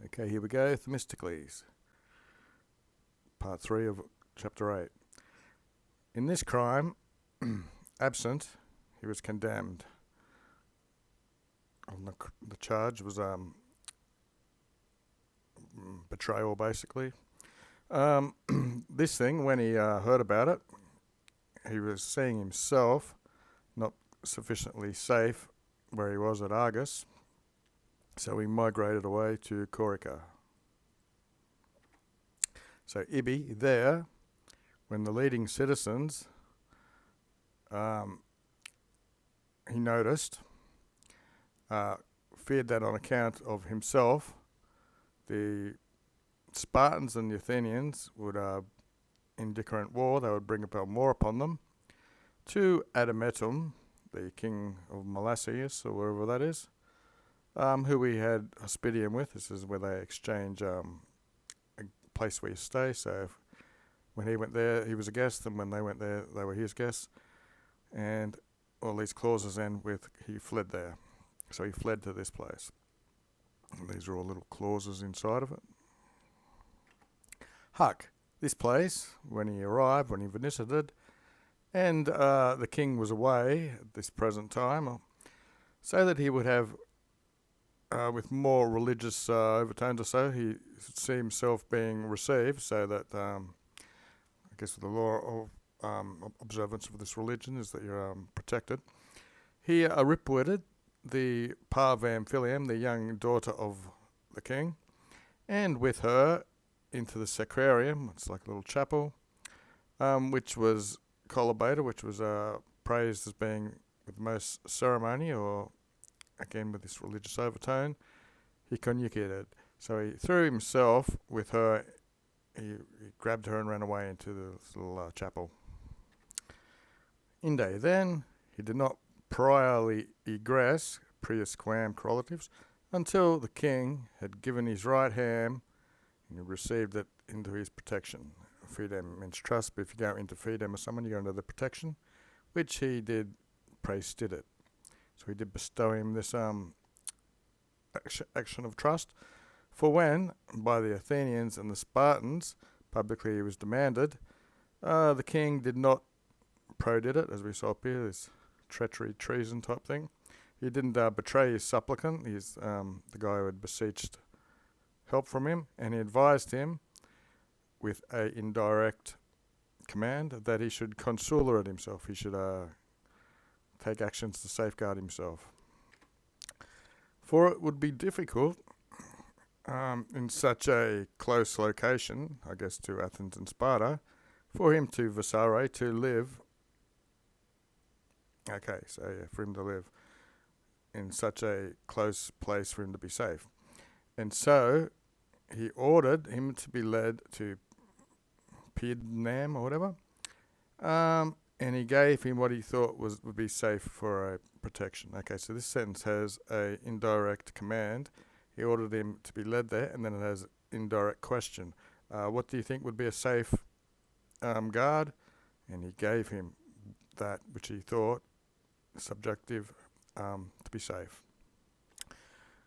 Okay, here we go. Themistocles, part 3 of chapter 8. In this crime, absent, he was condemned. The charge was betrayal, basically. This thing, when he heard about it, he was seeing himself not sufficiently safe where he was at Argos, so he migrated away to Corica. So Ibi, there, when the leading citizens, he noticed, feared that on account of himself, the Spartans and the Athenians would, in different war, they would bring about war upon them. To Adametum, the king of Molasius, or wherever that is, who we had hospitium with. This is where they exchange a place where you stay. So when he went there, he was a guest, and when they went there, they were his guests. And all these clauses end with he fled there. So he fled to this place. And these are all little clauses inside of it. Huck, this place, when he arrived, when he visited, and the king was away at this present time, so that he would have, with more religious overtones or so, he see himself being received, so that, I guess the law of observance of this religion is that you're protected. He ripwitted the Parvam Filium, the young daughter of the king, and with her into the sacrarium, it's like a little chapel, which was collabated, which was praised as being with the most ceremony, or again with this religious overtone. He conjugated. So he threw himself with her, he grabbed her and ran away into the little chapel. Inde, then, he did not priorly egress, prius quam correlatives, until the king had given his right hand and he received it into his protection. Fidem means trust, but if you go into fidem or someone, you go into the protection, which he did, praise did it. So he did bestow him this action of trust. For when, by the Athenians and the Spartans, publicly he was demanded, the king did not pro-did it, as we saw up here, this treachery, treason type thing. He didn't betray his supplicant, his, the guy who had beseeched help from him, and he advised him with a indirect command that he should consularate himself. He should take actions to safeguard himself. For it would be difficult in such a close location, I guess to Athens and Sparta, for him to visare, to live. Okay, so yeah, for him to live in such a close place for him to be safe. And so he ordered him to be led to Pidnam or whatever, and he gave him what he thought would be safe for a protection. Okay, so this sentence has a indirect command. He ordered him to be led there, and then it has indirect question. What do you think would be a safe guard? And he gave him that which he thought subjective to be safe.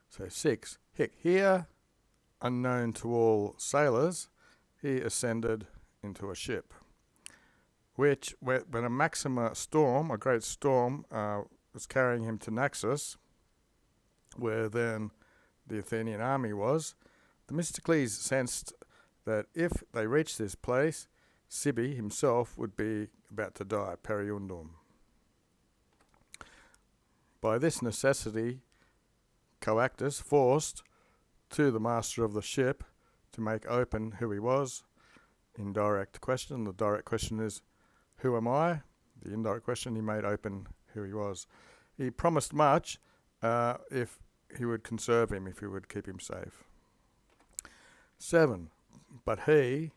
So 6. Here, unknown to all sailors, he ascended into a ship, which, when a maxima storm, a great storm, was carrying him to Naxos, where then the Athenian army was, Themistocles sensed that if they reached this place, Sibi himself would be about to die, periundum. By this necessity, Coactus forced to the master of the ship to make open who he was. Indirect question. The direct question is, who am I? The indirect question, he made open who he was. He promised much if he would conserve him, if he would keep him safe. 7. But he,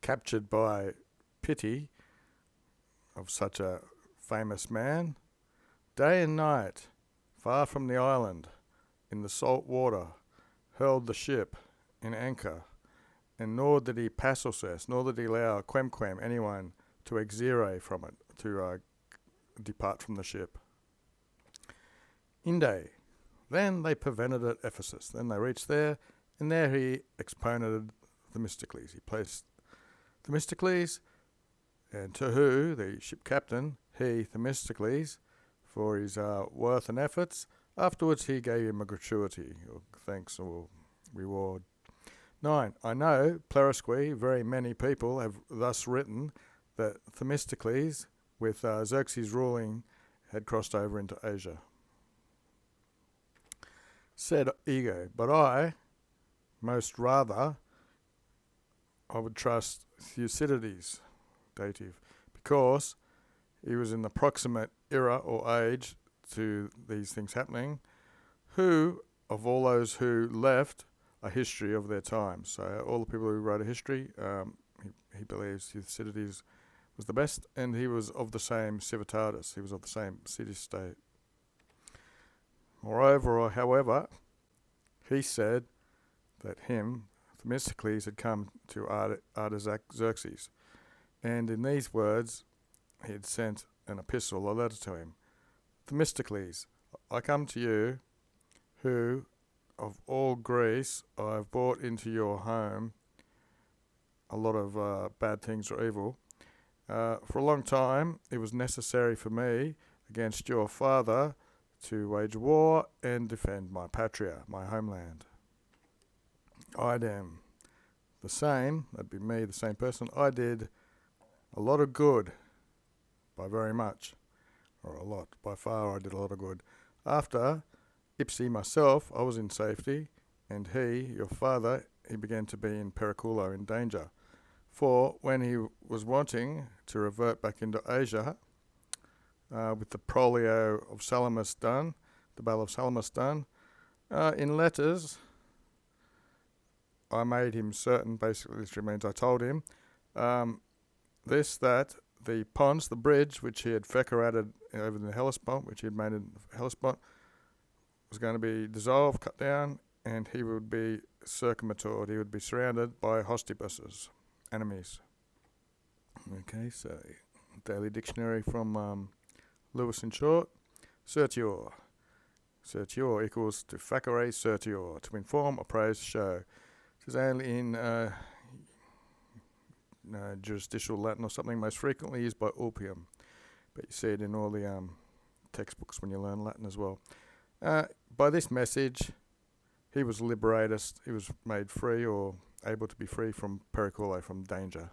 captured by pity of such a famous man, day and night, far from the island, in the salt water, hurled the ship in anchor, and nor did he passos, nor did he allow quemquem, anyone, to exire from it, to depart from the ship. Inde, then they prevented at Ephesus. Then they reached there, and there he exponented Themistocles. He placed Themistocles, and to who, the ship captain, he, Themistocles, for his worth and efforts. Afterwards he gave him a gratuity, or thanks or reward. 9. I know, Plerosque, very many people have thus written that Themistocles, with Xerxes ruling, had crossed over into Asia. Said Ego, but I, most rather, I would trust Thucydides, dative, because he was in the proximate era or age to these things happening, who, of all those who left, a history of their time. So all the people who wrote a history, he believes Thucydides was the best, and he was of the same civitatis, he was of the same city-state. Moreover, or however, he said that him, Themistocles, had come to Artaxerxes, and in these words he had sent an epistle, a letter to him. Themistocles, I come to you, who of all Greece I have brought into your home a lot of bad things or evil. For a long time it was necessary for me against your father to wage war and defend my patria, my homeland. I am the same, that'd be me, the same person. I did a lot of good by very much, or a lot. By far I did a lot of good. After Ipsi myself, I was in safety, and he, your father, he began to be in periculo, in danger. For when he was wanting to revert back into Asia, with the prolio of Salamis done, the Battle of Salamis done, in letters, I made him certain, basically this means I told him, that the pons, the bridge, which he had fecorated over the Hellespont, which he had made in the Hellespont, was going to be dissolved, cut down, and he would be circumvented, he would be surrounded by hostibuses, enemies. Okay, so Daily Dictionary from Lewis in short. Certior. Certior equals to facere certior, to inform, appraise, show. This is only in jurisdicial Latin or something, most frequently used by Ulpium. But you see it in all the textbooks when you learn Latin as well. By this message, he was liberatist, he was made free or able to be free from periculo, from danger.